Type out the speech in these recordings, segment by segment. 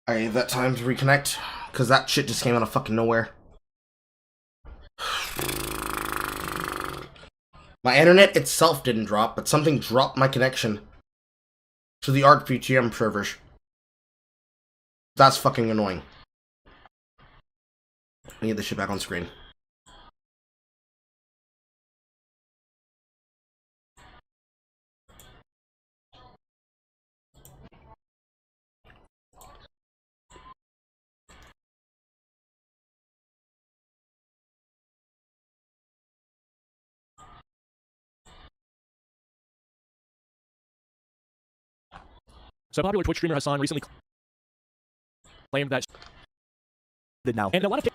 I gave that time to reconnect, because that shit just came out of fucking nowhere. My internet itself didn't drop, but something dropped my connection to the ArcVTM servers. That's fucking annoying. I need this shit back on screen. So popular Twitch streamer Hasan recently claimed that did now, and a lot of that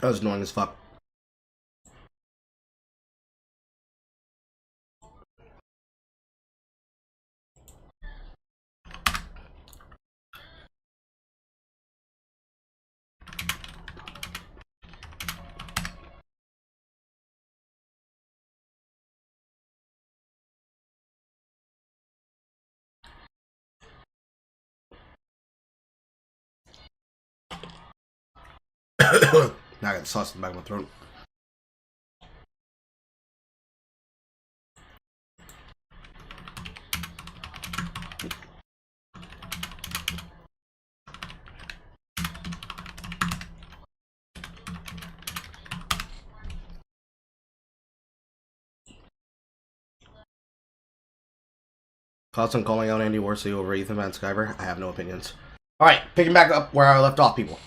was annoying as fuck. Now I got the sauce in the back of my throat. Thoughts on calling out Andy Worsley over Ethan Van Sciver? I have no opinions. Alright, picking back up where I left off, people.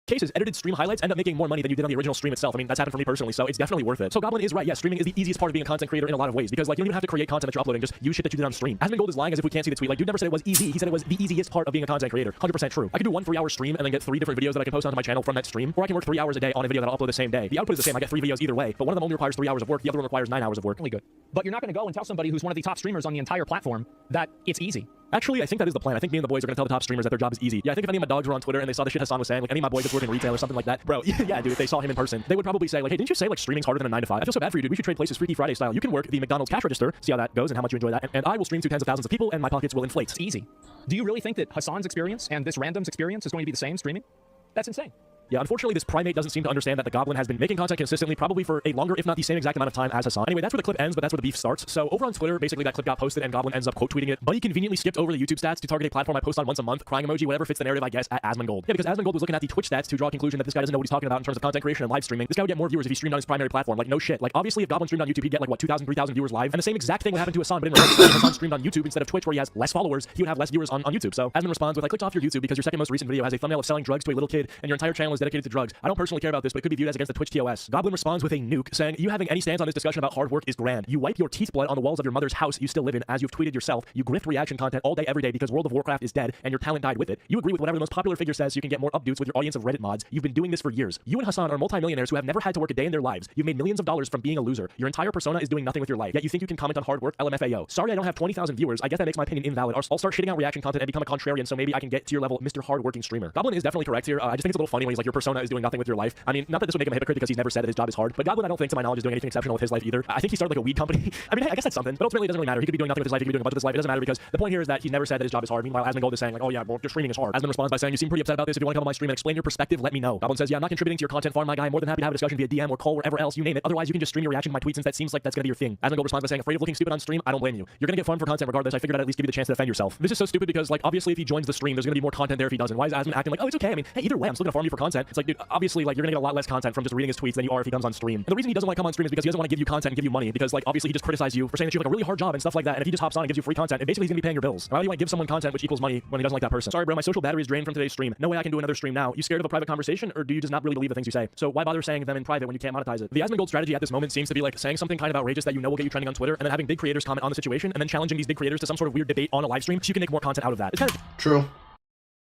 cases, edited stream highlights end up making more money than you did on the original stream itself. I mean, that's happened for me personally, so it's definitely worth it. So Goblin is right. Yes, streaming is the easiest part of being a content creator in a lot of ways, because like you don't even have to create content that you're uploading, just use shit that you did on stream. Asmongold is lying as if we can't see the tweet. Like, dude never said it was easy. He said it was the easiest part of being a content creator. 100% true. I could do 1 3-hour stream and then get 3 different videos that I can post onto my channel from that stream, or I can work 3 hours a day on a video that I'll upload the same day. The output is the same. I get 3 videos either way, but one of them only requires 3 hours of work. The other one requires 9 hours of work. Really good. But you're not going to go and tell somebody who's one of the top streamers on the entire platform that it's easy. Actually, I think that is the plan. I think me and the boys are going to tell the top streamers that their job is easy. Yeah, I think if any of my dogs were on Twitter and they saw the shit Hasan was saying, like any of my boys that work in retail or something like that, bro, yeah, dude, if they saw him in person, they would probably say, like, hey, didn't you say, like, streaming's harder than a 9 to 5? I feel so bad for you, dude. We should trade places Freaky Friday style. You can work the McDonald's cash register, see how that goes and how much you enjoy that, and I will stream to tens of thousands of people and my pockets will inflate. It's easy. Do you really think that Hasan's experience and this random's experience is going to be the same streaming? That's insane. Yeah, unfortunately, this primate doesn't seem to understand that the Goblin has been making content consistently, probably for a longer, if not the same exact amount of time as Hasan. Anyway, that's where the clip ends, but that's where the beef starts. So over on Twitter, basically that clip got posted and Goblin ends up quote tweeting it, but he conveniently skipped over the YouTube stats to target a platform I post on once a month, crying emoji, whatever fits the narrative, I guess, at Asmongold. Yeah, because Asmongold was looking at the Twitch stats to draw a conclusion that this guy doesn't know what he's talking about in terms of content creation and live streaming. This guy would get more viewers if he streamed on his primary platform. Like, no shit. Like, obviously, if Goblin streamed on YouTube, he'd get like, what, 2,000, 3,000 viewers live. And the same exact thing would happen to Hasan, but in reverse. If Hasan streamed on YouTube instead of Twitch, where he has less followers, he would have less viewers on YouTube. So Asmon responds with, I clicked off your YouTube because your second most recent video has a thumbnail of selling drugs to a little kid, and your entire channel is dedicated to drugs. I don't personally care about this, but it could be viewed as against the Twitch TOS. Goblin responds with a nuke, saying, you having any stance on this discussion about hard work is grand. You wipe your teeth blood on the walls of your mother's house you still live in, as you've tweeted yourself. You grift reaction content all day every day because World of Warcraft is dead and your talent died with it. You agree with whatever the most popular figure says so you can get more updates with your audience of Reddit mods. You've been doing this for years. You and Hasan are multimillionaires who have never had to work a day in their lives. You've made millions of dollars from being a loser. Your entire persona is doing nothing with your life, yet you think you can comment on hard work. LMFAO. Sorry I don't have 20,000 viewers. I guess that makes my opinion invalid. I'll start shitting out reaction content and become a contrarian so maybe I can get to your level, Mr. Hardworking Streamer. Goblin is definitely correct here. I just think it's a little funny when he's like, your persona is doing nothing with your life. I mean, not that this would make him a hypocrite because he's never said that his job is hard, but Goblin, I don't think, to my knowledge, is doing anything exceptional with his life either. I think he started like a weed company. I mean, hey, I guess that's something, but ultimately it doesn't really matter. He could be doing nothing with his life. He could be doing a bunch with his life. It doesn't matter because the point here is that he never said that his job is hard. Meanwhile, Asmongold is saying like, oh yeah, well, your streaming is hard. Asmon responds by saying, you seem pretty upset about this. If you want to come on my stream and explain your perspective, let me know. Goblin says, yeah, I'm not contributing to your content farm, my guy. I'm more than happy to have a discussion via DM or call, wherever else, you name it. Otherwise, you can just stream your reaction to my tweets since that seems like that's gonna be your thing. Asmongold responds by saying, afraid of looking stupid on stream? I don't blame you. You're gonna get fun for content regardless. I figured I'd at least give you the chance to defend yourself. This is so stupid because like obviously if he joins the stream, there's gonna be more content there if he doesn't. Why is Asmon acting like, oh, it's okay? I mean, hey, either way, I'm still gonna farm you for content. It's like, dude, obviously like you're gonna get a lot less content from just reading his tweets than you are if he comes on stream. And the reason he doesn't want to come on stream is because he doesn't want to give you content and give you money because like obviously he just criticized you for saying that you have like a really hard job and stuff like that. And if he just hops on and gives you free content, and basically he's gonna be paying your bills. Why do you want to give someone content which equals money when he doesn't like that person? Sorry, bro, my social battery is drained from today's stream. No way I can do another stream now. You scared of a private conversation, or do you just not really believe the things you say? So why bother saying them in private when you can't monetize it? The Asmongold strategy at this moment seems to be like saying something kind of outrageous that you know will get you trending on Twitter, and then having big creators comment on the situation, and then challenging these big creators to some sort of weird debate on a live stream so you can make more content out of that. It's kind of true.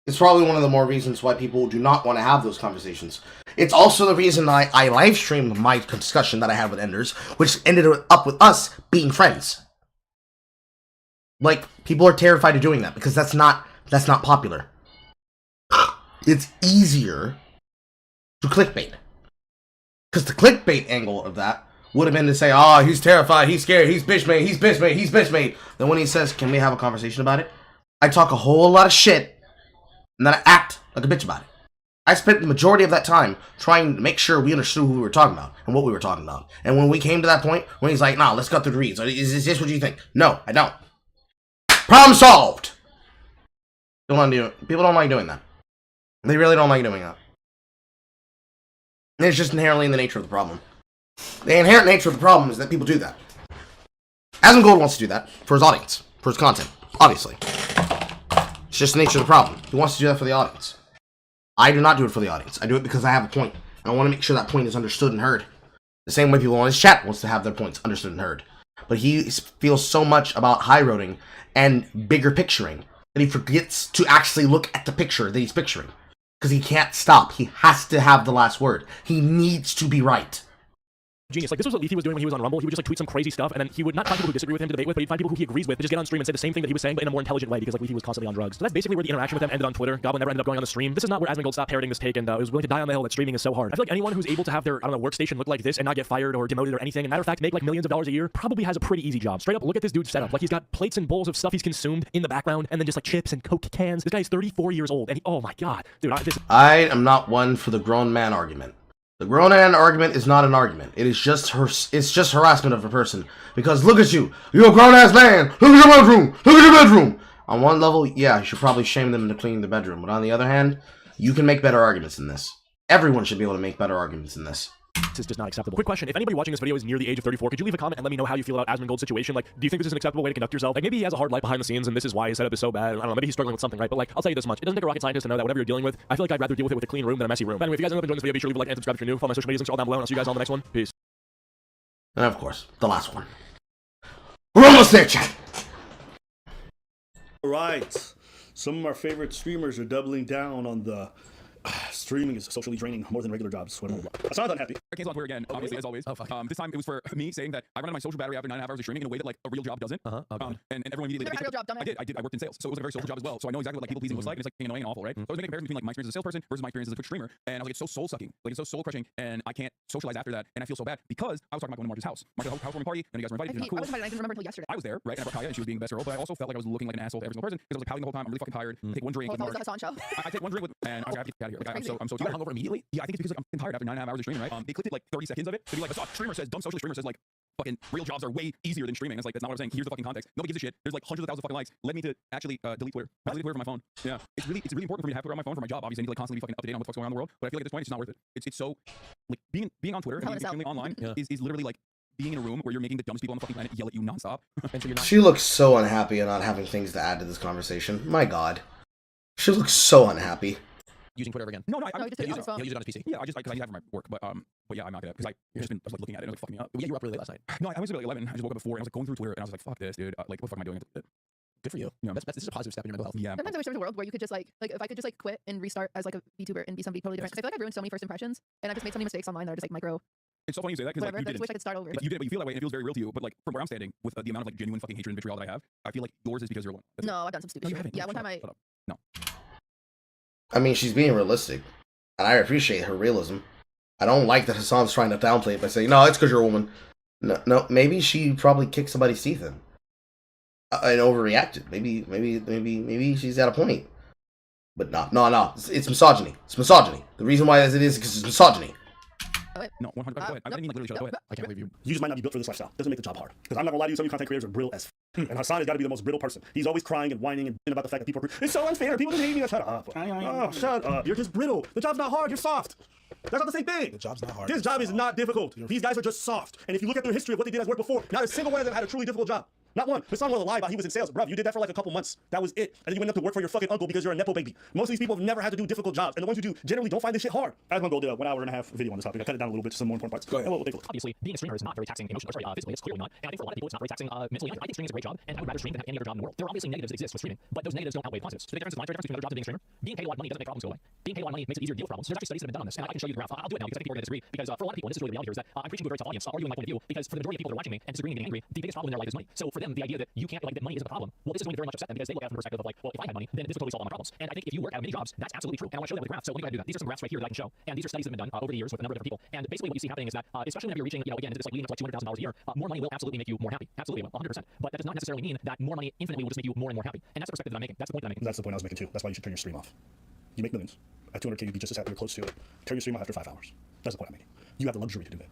It's probably one of the more reasons why people do not want to have those conversations. It's also the reason I live streamed my discussion that I had with Enders, which ended up with us being friends. Like, people are terrified of doing that because that's not popular. It's easier to clickbait. Because the clickbait angle of that would have been to say, oh, he's terrified, he's scared, he's bitch made, he's bitch made, he's bitch made. Then when he says, can we have a conversation about it? I talk a whole lot of shit, and then I act like a bitch about it. I spent the majority of that time trying to make sure we understood who we were talking about and what we were talking about. And when we came to that point, when he's like, nah, let's go through the reads. Is this what you think? No, I don't. Problem solved! People don't like doing that. They really don't like doing that. And it's just inherently in the nature of the problem. The inherent nature of the problem is that people do that. Asmongold wants to do that for his audience, for his content, obviously. It's just the nature of the problem. He wants to do that for the audience. I do not do it for the audience. I do it because I have a point, and I want to make sure that point is understood and heard. The same way people on his chat wants to have their points understood and heard. But he feels so much about high-roading and bigger picturing that he forgets to actually look at the picture that he's picturing. Because he can't stop. He has to have the last word. He needs to be right. Genius. Like, this was what Leafy was doing when he was on Rumble. He would just, like, tweet some crazy stuff, and then he would not find people who disagree with him to debate with, but he'd find people who he agrees with to just get on stream and say the same thing that he was saying, but in a more intelligent way, because, like, Leafy was constantly on drugs. So that's basically where the interaction with them ended on Twitter. Goblin never ended up going on the stream. This is not where Asmongold stopped parroting this take and was willing to die on the hill that streaming is so hard. I feel like anyone who's able to have their, I don't know, workstation look like this and not get fired or demoted or anything, and matter of fact, make, like, millions of dollars a year, probably has a pretty easy job. Straight up, look at this dude's setup. Like, he's got plates and bowls of stuff he's consumed in the background, and then just, like, chips and Coke cans. This guy is 34 years old, and oh my god. Dude, I am not one for the grown man argument. The grown man argument is not an argument. It is just it's just harassment of a person. Because look at you. You're a grown-ass man. Look at your bedroom. Look at your bedroom. On one level, yeah, you should probably shame them into cleaning the bedroom. But on the other hand, you can make better arguments than this. Everyone should be able to make better arguments than this. Is just not acceptable. Quick question: if anybody watching this video is near the age of 34, could you leave a comment and let me know how you feel about Asmongold's situation? Like, do you think this is an acceptable way to conduct yourself? Like, maybe he has a hard life behind the scenes, and this is why his setup is so bad. I don't know. Maybe he's struggling with something, right? But like, I'll tell you this much: it doesn't take a rocket scientist to know that whatever you're dealing with, I feel like I'd rather deal with it with a clean room than a messy room. But anyway, if you guys have been enjoying this video, be sure to leave a like and subscribe if you're new. Follow my social media links all down below, and I'll see you guys on the next one. Peace. And of course, the last one. We're almost there, chat. All right. Some of our favorite streamers are doubling down on the streaming is socially draining more than regular jobs. Hasan's unhappy. I canceled on Twitter again, obviously, as always. Oh, fuck. This time it was for me saying that I run out of my social battery after 9.5 hours of streaming in a way that like a real job doesn't. And everyone immediately. Never had a real job, dumbass. I did. I worked in sales, so it was a very social job as well. So I know exactly what like people pleasing looks like, and it's like annoying and awful, right? So I was making a comparison between like my experience as a salesperson versus my experience as a Twitch streamer, and I was like, it's so soul sucking, like it's so soul crushing, and I can't socialize after that, and I feel so bad because I was talking about going to Marge's house. Marge's housewarming party, and you guys were invited. I was invited. I didn't remember until yesterday. I was there, right? And I brought Kaya, and she was being the best girl, but I also felt like I was looking like an asshole to every single person because I was like pouting the whole time. I'm really fucking tired. Take one drink. Well, it's the Hasan show. I take one drink with, and I have to get out of here. Like, I'm so tired. Hungover immediately. Yeah, I think it's because like, I'm tired after 9.5 hours of streaming, right? They clipped it like 30 seconds of it to be like, the streamer says, dumb social streamer says like, fucking real jobs are way easier than streaming. It's like, that's not what I'm saying. Here's the fucking context. Nobody gives a shit. There's like hundreds of thousands of fucking likes. Led me to actually delete Twitter. I deleted Twitter from my phone. Yeah, it's really important for me to have Twitter on my phone for my job. Obviously, I need to like constantly be fucking up to date on what the fuck's going on in the world. But I feel like at this point, it's just not worth it. It's so like being on Twitter and being extremely online is literally like being in a room where you're making the dumbest people on the fucking planet yell at you nonstop. And so you're not. She looks so unhappy at not having things to add to this conversation. My God, she looks so unhappy. Using Twitter again. No, I just use it on his PC. Yeah, I just because I need to have it for my work, but yeah, I'm not gonna because I just been I was like looking at it and it was fucking me up. Yeah, you were up really late last night. No, I was at like 11. I just woke up at 4 and I was like going through Twitter and I was like, fuck this, dude. Like, what the fuck am I doing? Good for you. You know, this is a positive step in your mental health. Yeah. Sometimes I wish there was a world where you could just like if I could just like quit and restart as like a VTuber and be somebody totally different. Because I feel like I've ruined so many first impressions and I've just made so many mistakes online that are just like micro. It's so funny you say that because like, you I didn't. just wish I could start over. But you did, but you feel that way and it feels very real to you. But like from where I'm standing with the amount of like genuine fucking hatred and vitriol that I have, I feel like yours is because you're alone. No, I've done some stupid shit. Yeah, one time No. I mean, she's being realistic, and I appreciate her realism. I don't like that Hasan's trying to downplay it by saying, no, it's because you're a woman. No, maybe she probably kicked somebody's teeth in. And overreacted. Maybe she's got a point. But no. It's misogyny. It's misogyny. The reason why it is because it's misogyny. No, 100%. Go ahead. I didn't mean like literally shut up. Go ahead. I can't believe you. You just might not be built for this lifestyle. Doesn't make the job hard. Because I'm not gonna lie to you, some of you content creators are brittle as f. And Hasan has got to be the most brittle person. He's always crying and whining and about the fact that people are. It's so unfair. People just hate me. Shut up. Oh, shut up. You're just brittle. The job's not hard. You're soft. That's not the same thing. The job's not hard. This job is not difficult. These guys are just soft. And if you look at their history of what they did as work before, not a single one of them had a truly difficult job. Not one. Hasan will lie about he was in sales. Bruv, you did that for like a couple months. That was it. And then you went up to work for your fucking uncle because you're a nepo baby. Most of these people have never had to do difficult jobs. And the ones who do generally don't find this shit hard. Asmongold did a 1 hour and a half video on this topic. I cut it down a little bit to some more important parts. Go ahead. We'll take a look. Obviously, being a streamer is not very taxing emotionally, physically. It's clearly not. And I think for a lot of people, it's not very taxing mentally. I think streaming is a great job, and I would rather stream than have any other job in the world. There are obviously negatives that exist with streaming, but those negatives don't outweigh positives. So the difference is monetary difference between other jobs and being a streamer. Being paid a lot of money doesn't make problems go away. Being paid a lot of money makes it easier to deal with problems. There's actually studies that have been done on this, and I can show you the graph. I'll do it now because I think people are going to disagree. Because for a lot of people, and this is really the reality here, is that I'm preaching to a very tough audience, arguing my point of view. Because for the majority of people that are watching me and disagreeing and getting angry, the biggest problem in their life is money. So for them, them, the idea that you can't, like, that money isn't the problem, well, this is going to very much upset them because they look at it from the perspective of, like, well, if I had money, then this would totally solve all my problems. And I think if you work at many jobs, that's absolutely true. And I want to show that with a graph. So let me go ahead and do that. These are some graphs right here that I can show. And these are studies that have been done over the years with a number of different people. And basically what you see happening is that, especially whenever you're reaching, again, into this, like, leading up to like $200,000 a year, more money will absolutely make you more happy. Absolutely, 100%. But that does not necessarily mean that more money infinitely will just make you more and more happy. And that's the perspective that I'm making. That's the point that I'm making. That's the point I was making too. That's why you should turn your stream off. You make millions. At 200K, you'd be just as happy or close to it. Turn your stream off after 5 hours. That's the point I'm making. You have the luxury to do that.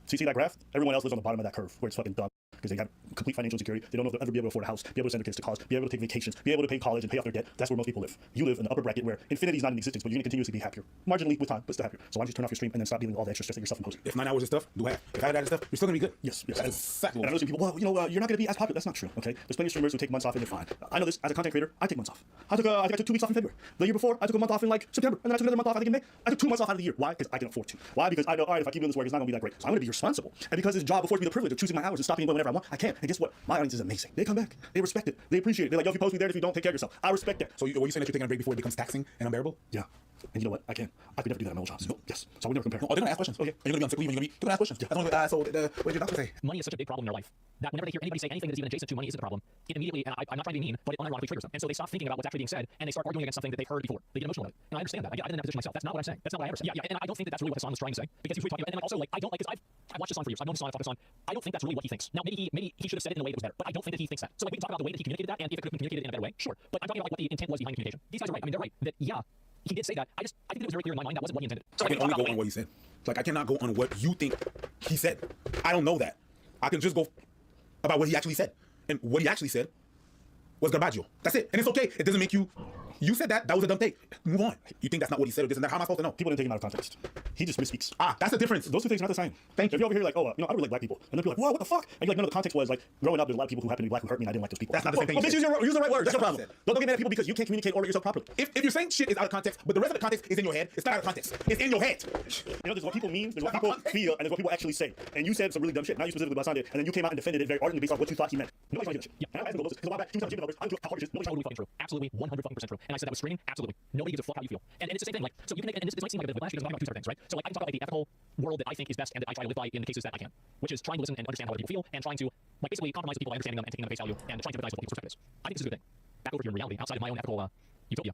So you see that graph? Everyone else lives on the bottom of that curve where it's fucking dumb because they have complete financial security. They don't know if they'll ever be able to afford a house, be able to send their kids to college, be able to take vacations, be able to pay college and pay off their debt. That's where most people live. You live in the upper bracket where infinity is not in existence, but you're going to continuously be happier. Marginally with time, but still happier. So why don't you turn off your stream and then stop dealing with all the extra stress that you're self-imposing? If 9 hours of stuff, do half. If I had that stuff, you're still gonna be good. Yes. That's exactly. And I know some people, well, you're not going to be as popular. That's not true, okay? There's plenty of streamers who take months off and they're fine. I know this. As a content creator, I take months off. I think I took 2 weeks off in February. The year before, I took a month off in like September, and then I took another month off I think in May. I took 2 months off out of the year. Why? Because I can afford to. Why? Because I know, all right, if I keep doing this work, it's not going to be that great. So I'm going to be responsible. And because this job affords me the privilege of choosing my hours and stopping whenever I want, I can. And guess what? My audience is amazing. They come back. They respect it. They appreciate it. They're like, yo, if you post me there, if you don't, take care of yourself. I respect that. So were you saying that you're taking a break before it becomes taxing and unbearable? Yeah. And you know what? I can. I could never do that in my old jobs. No. Yes. So I would never compare. Oh, they're gonna ask questions. Okay. And you're gonna be on sick leave and they're gonna ask questions. Yeah. That's only, so what did your doctor say? Money is such a big problem in their life that whenever they hear anybody say anything that is even adjacent to money isn't a problem, it immediately, and I'm not trying to be mean, but it unironically triggers them. And so they stop thinking about what's actually being said and they start arguing against something that they've heard before. They get emotional with it. And I understand that. I've been in that position myself. That's not what I'm saying. That's not what I ever said. Yeah. And I don't think that that's really what Hasan was trying to say because he's really talking about, and then also, like, I don't like, because I've watched Hasan for years. I've known Hasan, I've talked to Hasan. I don't think that's really what he thinks. Now, maybe he should have said it in a way that was better, but I don't think that he thinks that. So, like, we can talk about the way that he communicated that and if it could have been communicated in a better way, sure. But I'm talking about, like, what the intent was behind communication. These guys are right. I mean, they're right. That, yeah, he did say that. I think it was very clear in my mind that wasn't what he intended. So I can only go on what he said. Like, I cannot go on what you think he said. I don't know that. I can just go about what he actually said. And what he actually said was garbaggio. That's it. And it's okay. It doesn't make you... You said that. That was a dumb take. Move on. You think that's not what he said or this and that? How am I supposed to know? People didn't take him out of context. He just misspeaks. Ah, that's the difference. Those two things are not the same. Thank you. If you're over here like, oh, I don't really like black people. And then people are like, whoa, what the fuck? And you're like, no, the context was like, growing up, there's a lot of people who happen to be black who hurt me and I didn't like those people. That's not the same thing. Well, bitch, use the right words. That's your problem. That's Don't get mad at people because you can't communicate or yourself properly. If you're saying shit is out of context, but the rest of the context is in your head, it's not out of context. It's in your head. You know, there's what people mean, there's what people feel, and there's what people actually say. And you said some really dumb shit. Now you specifically about Sunday, and then you came out and defended it very ardently based on what you thought he meant. Nobody's trying to hear that shit. Yeah. And I'm asking because a while back, he was telling numbers. I'm how hard it is. Nobody's Totally fucking true. Absolutely 100% true. And I said that was screaming. Absolutely. Nobody gives a fuck how you feel. And it's the same thing. Like, so you can make, and this might seem like a bit of a whiplash because I'm talking about 2 separate things, right? So like I can talk about like the ethical world that I think is best and that I try to live by in the cases that I can, which is trying to listen and understand how other people feel and trying to like basically compromise the people by understanding them and taking them at face value and trying to empathize with people's perspectives. I think this is a good thing. Back over here in reality, outside of my own ethical utopia.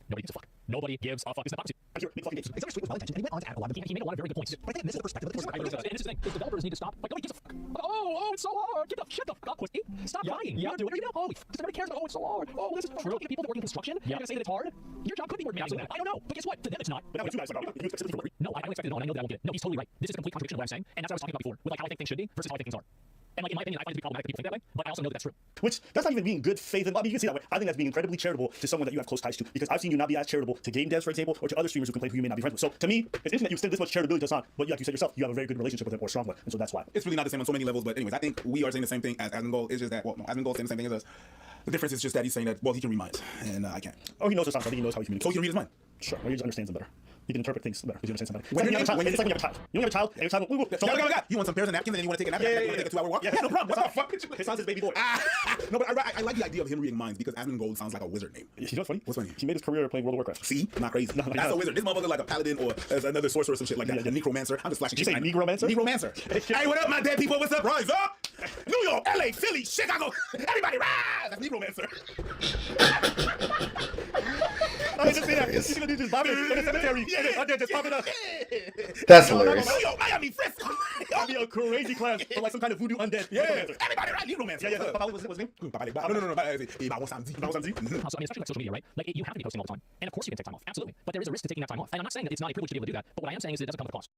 Nobody gives a fuck. Nobody gives a fuck. This is hypocrisy. Except street with well intention, and he went on to add a lot of He made a lot of very good points. But again, this is the perspective of the And this is the thing. Is developers need to stop. Like, nobody gives a fuck. Like, oh, it's so hard. Shut the fuck up, pussy. Stop crying. Yeah, do whatever you know. Oh, because everybody cares about, oh, it's so hard. Oh, this is true. People that work in construction, you're gonna say that it's hard. Your job could be more amazing than that. I don't know. But guess what? To them, it's not. But now it's you guys about it. You expect it from No, I don't expect it at all, and I know that I won't get it. No, he's totally right. This is a complete contradiction of what I'm saying, and that's what I was talking about before, with like how I think things should be versus how I think things are. And like in my opinion, I find it to be problematic that people think that way, but I also know that that's true. Which that's not even being good faith. And I mean, you can see that way. I think that's being incredibly charitable to someone that you have close ties to. Because I've seen you not be as charitable to game devs, for example, or to other streamers who complain who you may not be friends with. So to me, it's interesting that you extend this much charitability to Hasan, but like you said yourself, you have a very good relationship with him or a strong one, and so that's why. It's really not the same on so many levels, but anyways, I think we are saying the same thing as Asmon. It's just that, well, no, Asmon saying the same thing as us. The difference is just that he's saying that, well, he can read minds, and I can't. Oh, he knows Hasan. I think he knows how he communicates. So he can read his mind. Sure, or he just understands them better. You can interpret things better because you understand somebody. When It's you like when you have a child. You have a child, and your child. You want some pairs of napkins and then you want to take a nap? Yeah, You want to take a 2-hour walk? Yeah, no problem. What the fuck? His son's his baby boy. No, but I like the idea of him reading minds because Asmon sounds like a wizard name. You know what's funny? What's funny? He made his career playing World of Warcraft. See? I'm not crazy. No, That's a wizard. This motherfucker like a paladin or as another sorcerer or some shit like that. Yeah. A necromancer. I'm just flashing Did you shit. say negromancer? Necromancer. Hey, what up, my dead people? What's up? Rise up! New York, LA, Philly, Chicago. Everybody rise! That's necromancer. I just see that. He's gonna do this bobbing in the cemetery. Yeah, just popping up. That's hilarious. New York, Miami, Frisco. That'd be a crazy class for like some kind of voodoo undead. Yeah, everybody rise! Necromancer. Yeah. Papa, what's his name? No. So, I mean, especially like social media, right? Like, you have to be posting all the time. And of course you can take time off. Absolutely. But there is a risk to taking that time off. And I'm not saying that it's not a privilege to be able to do that. But what I am saying is that it doesn't come with a cost.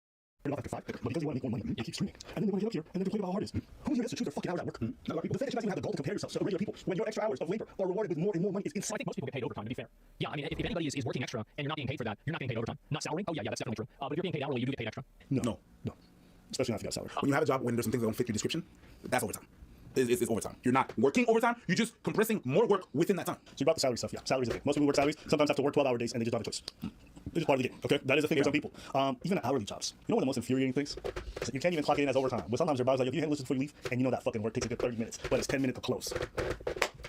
Off after 5, but because you want to make more money, you keep streaming. And then they want to get up here and then complain about how hard it is. Who's gonna to choose their fucking hours at work? The fact that you guys even have the goal to compare yourselves to regular people when your extra hours of labor are rewarded with more and more money is So I insane. think most people get paid overtime, to be fair. Yeah, I mean, if anybody is working extra and you're not being paid for that, you're not getting paid overtime. Not salary? Oh, yeah, that's definitely true. But if you're being paid hourly, you do get paid extra. No. Especially not if you got salary. When you have a job when there's some things that don't fit your description, that's overtime. It's overtime. You're not working overtime. You're just compressing more work within that time. So you brought the salary stuff, yeah. Salary's a thing. Most people work salaries, sometimes have to work 12-hour days and they just don't have a choice. It's just part of the game, okay? That is a thing for some people. Even hourly jobs. You know one of the most infuriating things? Is that you can't even clock it in as overtime. But sometimes your boss is like, if you handle this before you leave, and you know that fucking work takes a good 30 minutes, but it's 10 minutes to close.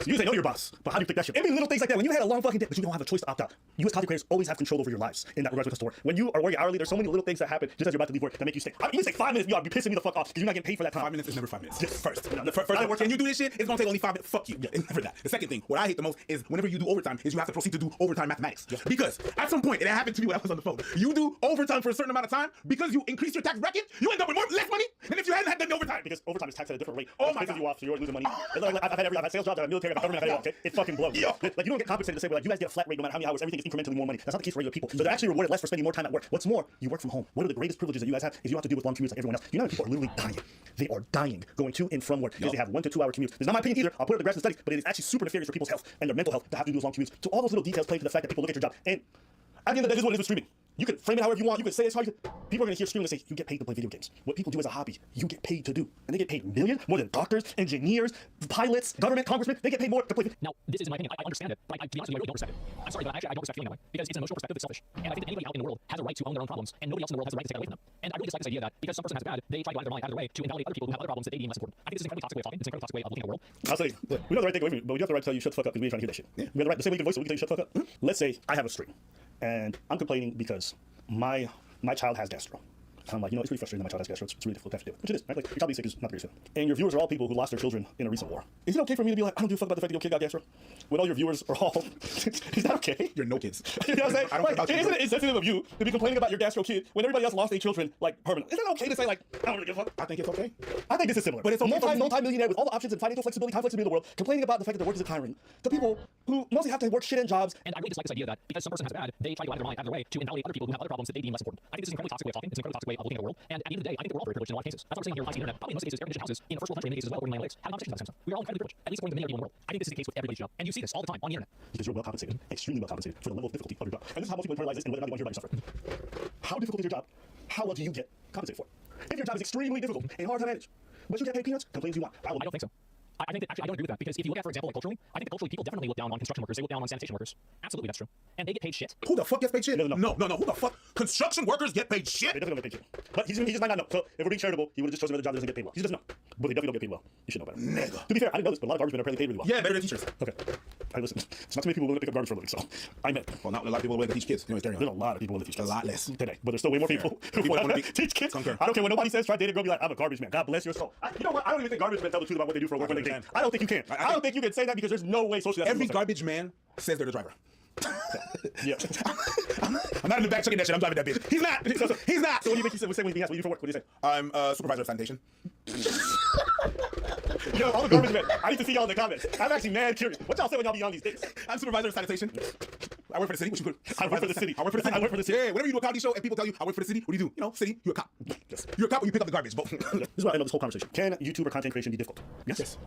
You can say no to your boss, but how do you pick that shit? Every little things like that. When you had a long fucking day, but you don't have a choice to opt out. You as content creators always have control over your lives in that regards with the store. When you are working hourly, there's so many little things that happen just as you're about to leave work that make you stay. I mean, you say 5 minutes, you're pissing me the fuck off because you're not getting paid for that time. 5 minutes is never 5 minutes. Just first. The first I work and you do this shit, it's gonna take only 5 minutes. Fuck you. Yeah, it's never that. The second thing, what I hate the most is whenever you do overtime, is you have to proceed to do overtime mathematics. Yeah. Because at some point, it happened to me when I was on the phone. You do overtime for a certain amount of time because you increase your tax bracket, you end up with less money than if you hadn't had done overtime. Because overtime is taxed at a different rate. Oh my God. You off, so you're losing money. I've had sales jobs, I've had military, I've had government, I've had it all. Okay? It fucking blows. Yeah. Like you don't get compensated the same way. Like you guys get a flat rate no matter how many hours. Everything is incrementally more money. That's not the case for regular people. So they're actually rewarded less for spending more time at work. What's more, you work from home. One of the greatest privileges that you guys have is you don't have to deal with long commutes like everyone else. You know how people are literally dying. They are dying going to and from work because they have 1 to 2 hour commutes. It's not my opinion either. I'll put it in the graduate studies, but it is actually super nefarious for people's health and their mental health to have to do those long commutes. So all those little details play into the fact that people look at your job. And at the end of the day, this is what it is with streaming. You can frame it however you want. You can say it's how you. People are going to hear streaming and say, you get paid to play video games. What people do as a hobby, you get paid to do. And they get paid millions, more than doctors, engineers, pilots, government, congressmen. They get paid more to play. Now, this is in my opinion. I understand it, but to be honest with you, I really don't respect it. I'm sorry, but I don't respect feeling that way because it's an emotional perspective that's selfish. And I think that anybody out in the world has a right to own their own problems, and nobody else in the world has a right to take it away from them. And I really dislike this idea that because some person has it bad, they try to go out of their mind, out of their way to invalidate other people who have other problems that they deem less important. I think this is an incredibly toxic way of talking. It's an incredibly toxic way of looking at the world. I'll say, we know the right thing away from you, but we do have the right to tell you shut the fuck up because we ain't trying to hear that shit. Yeah. We have the right, the same way you can voice it, we can tell you shut the fuck up. Let's say I have a stream, and I'm complaining because my child has gastro. I'm like, it's really frustrating that my child has gastro. It's really difficult to have to do, which it is, right? Like, your child being sick is not very good. And your viewers are all people who lost their children in a recent war. Is it okay for me to be like, I don't give a fuck about the fact that your kid got gastro? When all your viewers are all, is that okay? You're no kids. You know what I'm saying? I don't care about isn't it insensitive of you to be complaining about your gastro kid when everybody else lost their children, like, permanently? Is it okay to say, like, I don't really give a fuck? I think it's okay. I think this is similar. But it's okay. Multi-millionaire with all the options and financial flexibility, time flexibility in the world, complaining about the fact that their work is tiring. The people who mostly have to work shit-end jobs. And I really dislike this idea that because some person has it bad, they try to go out of their mind, out of their way to invalidate other people who have other problems that they deem less important. I think this is an incredibly toxic way of talking. It's an incredibly toxic way of looking at the world. And at the end of the day, I think that we're all very privileged in a lot of cases. That's what I'm saying here. High-speed internet, probably in most cases, air-conditioned houses in a first world country, in many cases as well, according to my analytics, have conversations about this kind of stuff. We are all incredibly privileged, at least according to many people in the world. I think this is the case with everybody's job, and you see this all the time on the internet. Because you're well compensated, extremely well compensated for the level of difficulty of your job. And this is how most people internalize this and whether or not you want to hear about you suffer. How difficult is your job? How well do you get compensated for it? If your job is extremely difficult and hard to manage, but you get paid peanuts, complain as you want. I don't think so. I think that actually I don't agree with that because if you look at, for example, like culturally, I think that culturally people definitely look down on construction workers. They look down on sanitation workers. Absolutely, that's true. And they get paid shit. Who the fuck gets paid shit? No. Who the fuck? Construction workers get paid shit? They definitely don't get paid shit. But he just might not know. So if we're being charitable, he would have just chosen another job that doesn't get paid well. He just doesn't know. But they definitely don't get paid well. You should know better. Nigga. To be fair, I didn't know this, but a lot of garbage men are apparently paid really well. Yeah, better than teachers. Okay. Hey, listen. It's not too many people willing to pick up garbage for a living, so I meant. Well, not a lot of people willing to teach kids. Anyways, There's a lot of people willing to teach kids. A lot less. Today. But there's still way more people who People want wanna to teach kids. Concur. I don't care what nobody says. Try dating a girl, be like, I'm a garbage man. God bless your soul. You know what? I don't even think garbage men tell the truth about what they do for work when they date. I don't think you can. I don't think you can say that because there's no way socially. Every garbage man says they're the driver. Yeah. I'm not in the back checking that shit. I'm driving that bitch. He's not. He's not. So what do you think he said? When he asked what you do for work? What do you say? I'm a supervisor of sanitation. Yo, all the garbage men. I need to see y'all in the comments. I'm actually mad curious. What y'all say when y'all be on these dates? I'm supervisor of sanitation. I work for the city. What you put? I work for the city. I work for the city. I work for the city. Yeah, whenever you do a comedy show and people tell you I work for the city, what do? City, you're a cop. Yes. You're a cop when you pick up the garbage. Both. This is why I love this whole conversation. Can YouTuber content creation be difficult? Yes.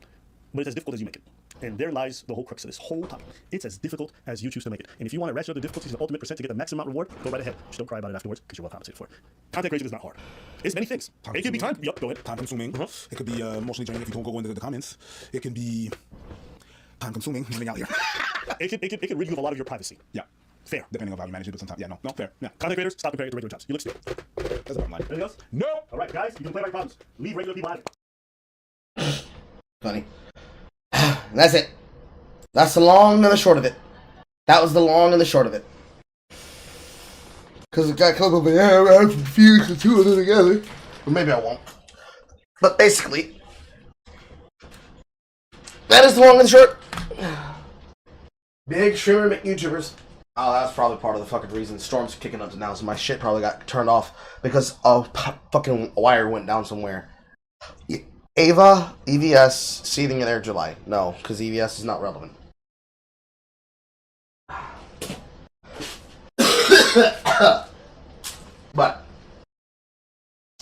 But it's as difficult as you make it. And there lies the whole crux of this whole topic. It's as difficult as you choose to make it. And if you want to ratchet up the difficulties to the ultimate percent to get the maximum reward, go right ahead. Just don't cry about it afterwards because you're well compensated for it. Content creation is not hard. It's many things. It can be time. Yep, go ahead. Time consuming. It could be emotionally draining if you don't go into the comments. It can be time consuming running out here. it can rid you of a lot of your privacy. Yeah. Fair. Depending on how you manage it, but sometimes, yeah, no, fair. Yeah. Content creators, stop comparing it to regular jobs. You look stupid. That's the bottom line. Anything else? No. All right, guys, you can play right problems. Leave regular people out of it. Funny. That's it. That's the long and the short of it. That was the long and the short of it. Because the guy comes over, yeah, I'm confused the two of them together. Or maybe I won't. But basically, that is the long and the short. Big streamer make YouTubers. Oh, that's probably part of the fucking reason Storm's kicking up now. So my shit probably got turned off because a fucking wire went down somewhere. Ava, EVS, seething in air July. No, because EVS is not relevant. But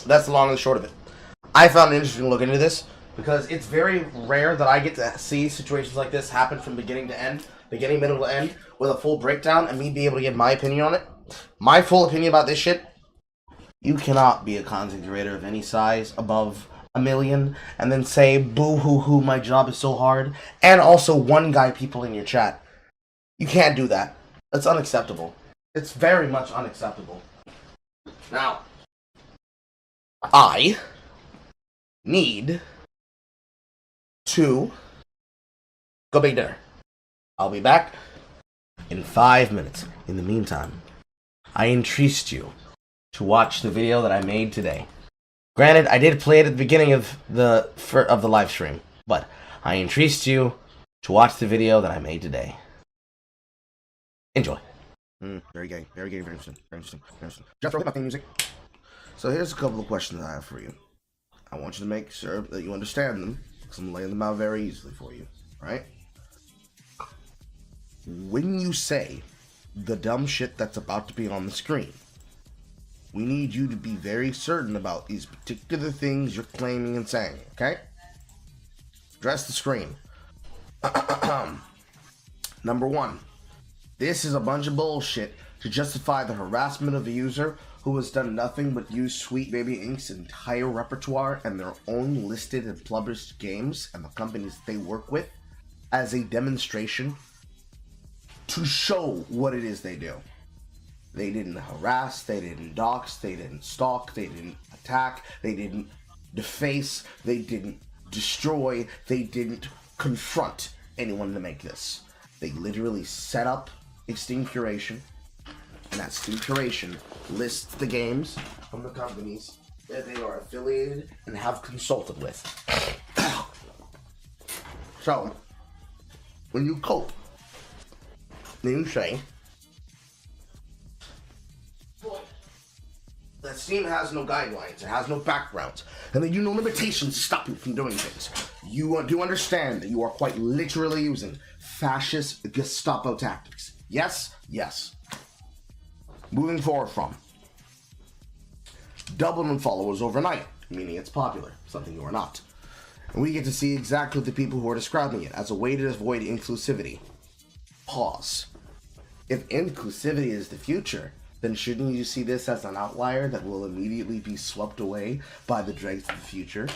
that's the long and the short of it. I found it interesting to look into this because it's very rare that I get to see situations like this happen from beginning to end, beginning, middle to end, with a full breakdown and me be able to give my opinion on it. My full opinion about this shit: you cannot be a content creator of any size above 1 million and then say boo hoo hoo my job is so hard and also one guy people in your chat. You can't do that. That's unacceptable. It's very much unacceptable. Now, I need to Go make dinner. I'll be back in 5 minutes. In the meantime, I entreat you to watch the video that I made today. Granted, I did play it at the beginning of the live stream, but I entreat you to watch the video that I made today. Enjoy. Very gay, very gay, very interesting, very interesting, very interesting. Just throw my theme music. So here's a couple of questions I have for you. I want you to make sure that you understand them, because I'm laying them out very easily for you, right? When you say the dumb shit that's about to be on the screen, we need you to be very certain about these particular things you're claiming and saying, okay? Address the screen. Number one, this is a bunch of bullshit to justify the harassment of a user who has done nothing but use Sweet Baby Inc.'s entire repertoire and their own listed and published games and the companies that they work with as a demonstration to show what it is they do. They didn't harass, they didn't dox, they didn't stalk, they didn't attack, they didn't deface, they didn't destroy, they didn't confront anyone to make this. They literally set up a Steam curation, and that Steam curation lists the games from the companies that they are affiliated and have consulted with. So, when you cope, then you say that Steam has no guidelines, it has no backgrounds, and that you know limitations to stop you from doing things. You do understand that you are quite literally using fascist Gestapo tactics. Yes? Yes. Moving forward from doubling in followers overnight, meaning it's popular, something you are not. And we get to see exactly the people who are describing it as a way to avoid inclusivity. Pause. If inclusivity is the future, then shouldn't you see this as an outlier that will immediately be swept away by the dregs of the future?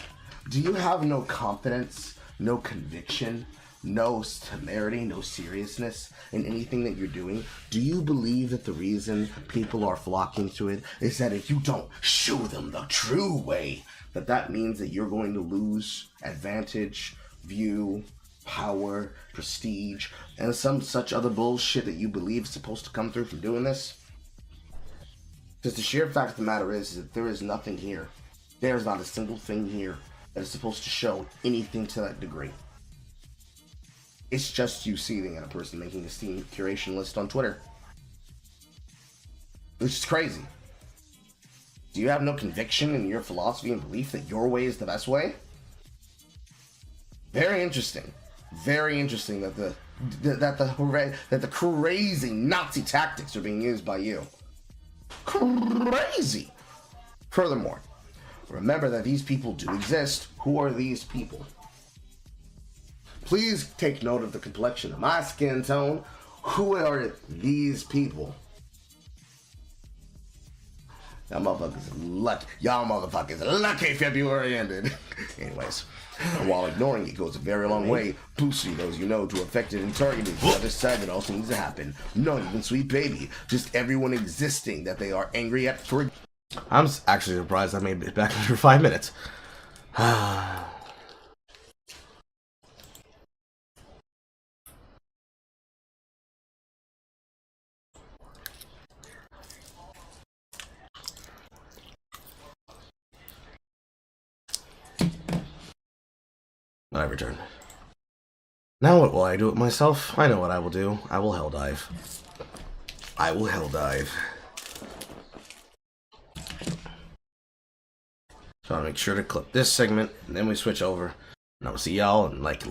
Do you have no confidence, no conviction, no temerity, no seriousness in anything that you're doing? Do you believe that the reason people are flocking to it is that if you don't show them the true way, that means that you're going to lose advantage, view, power, prestige, and some such other bullshit that you believe is supposed to come through from doing this? Because the sheer fact of the matter is that there is nothing here. There is not a single thing here that is supposed to show anything to that degree. It's just you seething at a person making a Steam curation list on Twitter. Which is crazy. Do you have no conviction in your philosophy and belief that your way is the best way? Very interesting. Very interesting that the crazy Nazi tactics are being used by you. Crazy. Furthermore, remember that these people do exist. Who are these people? Please take note of the complexion of my skin tone. Who are these people? Y'all motherfuckers lucky February ended. Anyways, and while ignoring it goes a very long way, boosting those you know to affected and targeted the other side that also needs to happen. Not even Sweet Baby, just everyone existing that they are angry at for. I'm actually surprised I made it back under 5 minutes. I return. Now what will I do it myself? I know what I will do. I will hell dive. I will hell dive. So I'll make sure to clip this segment, and then we switch over. And I will see y'all in like